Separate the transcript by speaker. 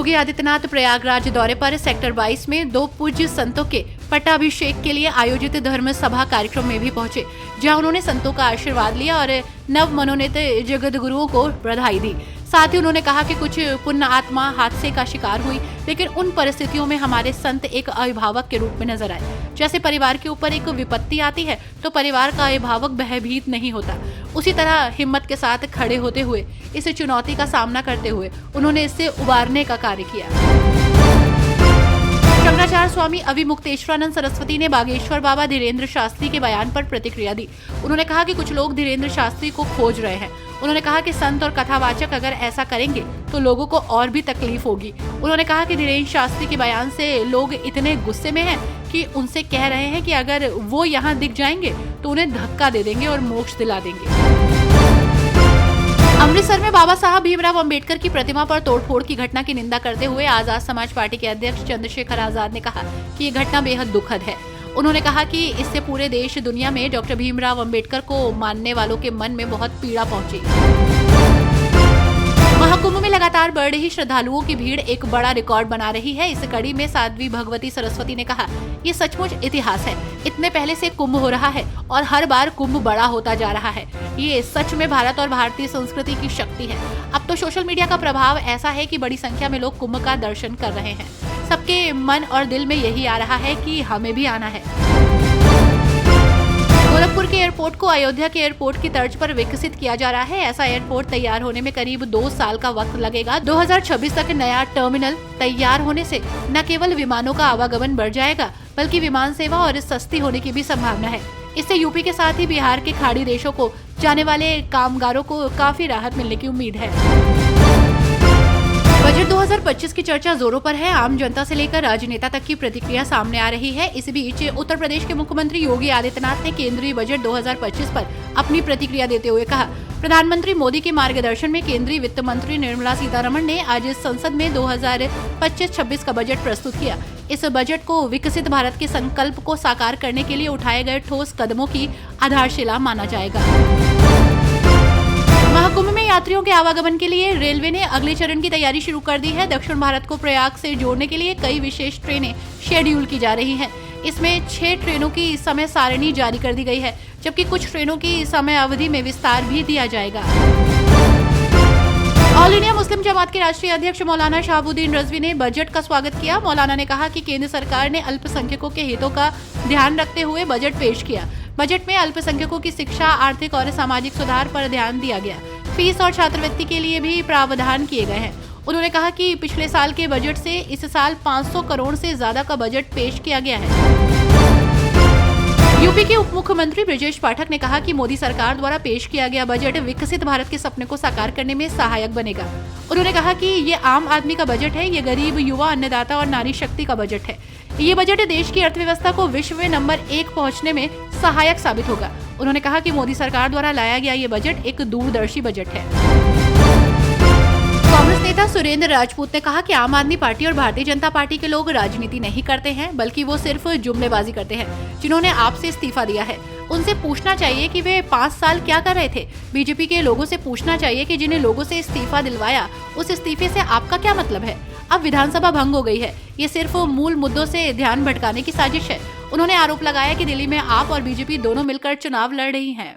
Speaker 1: योगी आदित्यनाथ प्रयागराज दौरे पर सेक्टर 22 में 2 पूज्य संतों के पट्टाभिषेक के लिए आयोजित धर्म सभा कार्यक्रम में भी पहुंचे, जहां उन्होंने संतों का आशीर्वाद लिया और नव मनोनीत जगत गुरुओं को बधाई दी। साथ ही उन्होंने कहा कि कुछ पुण्य आत्मा हादसे का शिकार हुई, लेकिन उन परिस्थितियों में हमारे संत एक अभिभावक के रूप में नजर आए। जैसे परिवार के ऊपर एक विपत्ति आती है तो परिवार का अभिभावक भयभीत नहीं होता, उसी तरह हिम्मत के साथ खड़े होते हुए इस चुनौती का सामना करते हुए उन्होंने इससे उबारने का कार्य किया। शंकराचार्य स्वामी अविमुक्तेश्वरानंद सरस्वती ने बागेश्वर बाबा धीरेन्द्र शास्त्री के बयान पर प्रतिक्रिया दी। उन्होंने कहा कि कुछ लोग धीरेन्द्र शास्त्री को खोज रहे हैं। उन्होंने कहा कि संत और कथावाचक अगर ऐसा करेंगे तो लोगों को और भी तकलीफ होगी। उन्होंने कहा कि धीरेन्द्र शास्त्री के बयान से लोग इतने गुस्से में हैं कि उनसे कह रहे हैं कि अगर वो यहाँ दिख जाएंगे तो उन्हें धक्का दे देंगे और मोक्ष दिला देंगे। अमृतसर में बाबा साहब भीमराव अंबेडकर की प्रतिमा पर तोड़फोड़ की घटना की निंदा करते हुए आजाद समाज पार्टी के अध्यक्ष चंद्रशेखर आजाद ने कहा कि ये घटना बेहद दुखद है। उन्होंने कहा कि इससे पूरे देश दुनिया में डॉक्टर भीमराव अंबेडकर को मानने वालों के मन में बहुत पीड़ा पहुंची। महाकुंभ में लगातार बढ़ रही श्रद्धालुओं की भीड़ एक बड़ा रिकॉर्ड बना रही है। इस कड़ी में साध्वी भगवती सरस्वती ने कहा, ये सचमुच इतिहास है। इतने पहले से कुंभ हो रहा है और हर बार कुंभ बड़ा होता जा रहा है। ये सच में भारत और भारतीय संस्कृति की शक्ति है। अब तो सोशल मीडिया का प्रभाव ऐसा है कि बड़ी संख्या में लोग कुंभ का दर्शन कर रहे हैं। सबके मन और दिल में यही आ रहा है कि हमें भी आना है। गोरखपुर के एयरपोर्ट को अयोध्या के एयरपोर्ट की तर्ज पर विकसित किया जा रहा है। ऐसा एयरपोर्ट तैयार होने में करीब 2 साल का वक्त लगेगा। 2026 तक नया टर्मिनल तैयार होने से न केवल विमानों का आवागमन बढ़ जाएगा, बल्कि विमान सेवा और सस्ती होने की भी संभावना है। इससे यूपी के साथ ही बिहार के खाड़ी देशों को जाने वाले कामगारों को काफी राहत मिलने की उम्मीद है। बजट 2025 की चर्चा जोरों पर है। आम जनता से लेकर राजनेता तक की प्रतिक्रिया सामने आ रही है। इस बीच उत्तर प्रदेश के मुख्यमंत्री योगी आदित्यनाथ ने केंद्रीय बजट 2025 पर अपनी प्रतिक्रिया देते हुए कहा, प्रधानमंत्री मोदी के मार्गदर्शन में केंद्रीय वित्त मंत्री निर्मला सीतारमण ने आज संसद में 2025-26 का बजट प्रस्तुत किया। इस बजट को विकसित भारत के संकल्प को साकार करने के लिए उठाए गए ठोस कदमों की आधारशिला माना जाएगा। महाकुंभ में यात्रियों के आवागमन के लिए रेलवे ने अगले चरण की तैयारी शुरू कर दी है। दक्षिण भारत को प्रयाग से जोड़ने के लिए कई विशेष ट्रेनें शेड्यूल की जा रही हैं। इसमें 6 ट्रेनों की समय सारणी जारी कर दी गई है, जबकि कुछ ट्रेनों की समय अवधि में विस्तार भी दिया जाएगा। ऑल इंडिया मुस्लिम जमात के राष्ट्रीय अध्यक्ष मौलाना शहाबुद्दीन रजवी ने बजट का स्वागत किया। मौलाना ने कहा कि केंद्र सरकार ने अल्पसंख्यकों के हितों का ध्यान रखते हुए बजट पेश किया। बजट में अल्पसंख्यकों की शिक्षा, आर्थिक और सामाजिक सुधार पर ध्यान दिया गया। फीस और छात्रवृत्ति के लिए भी प्रावधान किए गए हैं। उन्होंने कहा कि पिछले साल के बजट से इस साल 500 करोड़ से ज्यादा का बजट पेश किया गया है। यूपी के उप मुख्यमंत्री ब्रजेश पाठक ने कहा कि मोदी सरकार द्वारा पेश किया गया बजट विकसित भारत के सपने को साकार करने में सहायक बनेगा। उन्होंने कहा कि ये आम आदमी का बजट है, ये गरीब, युवा, अन्नदाता और नारी शक्ति का बजट है। ये बजट देश की अर्थव्यवस्था को विश्व में नंबर 1 पहुंचने में सहायक साबित होगा। उन्होंने कहा कि मोदी सरकार द्वारा लाया गया ये बजट एक दूरदर्शी बजट है। कांग्रेस नेता सुरेंद्र राजपूत ने कहा कि आम आदमी पार्टी और भारतीय जनता पार्टी के लोग राजनीति नहीं करते हैं, बल्कि वो सिर्फ जुमलेबाजी करते हैं। जिन्होंने आपसे इस्तीफा दिया है उनसे पूछना चाहिए कि वे 5 साल क्या कर रहे थे। बीजेपी के लोगों से पूछना चाहिए कि जिन्हें लोगों से इस्तीफा दिलवाया उस इस्तीफे से आपका क्या मतलब है। अब विधानसभा भंग हो गई है, ये सिर्फ मूल मुद्दों से ध्यान भटकाने की साजिश है। उन्होंने आरोप लगाया कि दिल्ली में आप और बीजेपी दोनों मिलकर चुनाव लड़ रही हैं।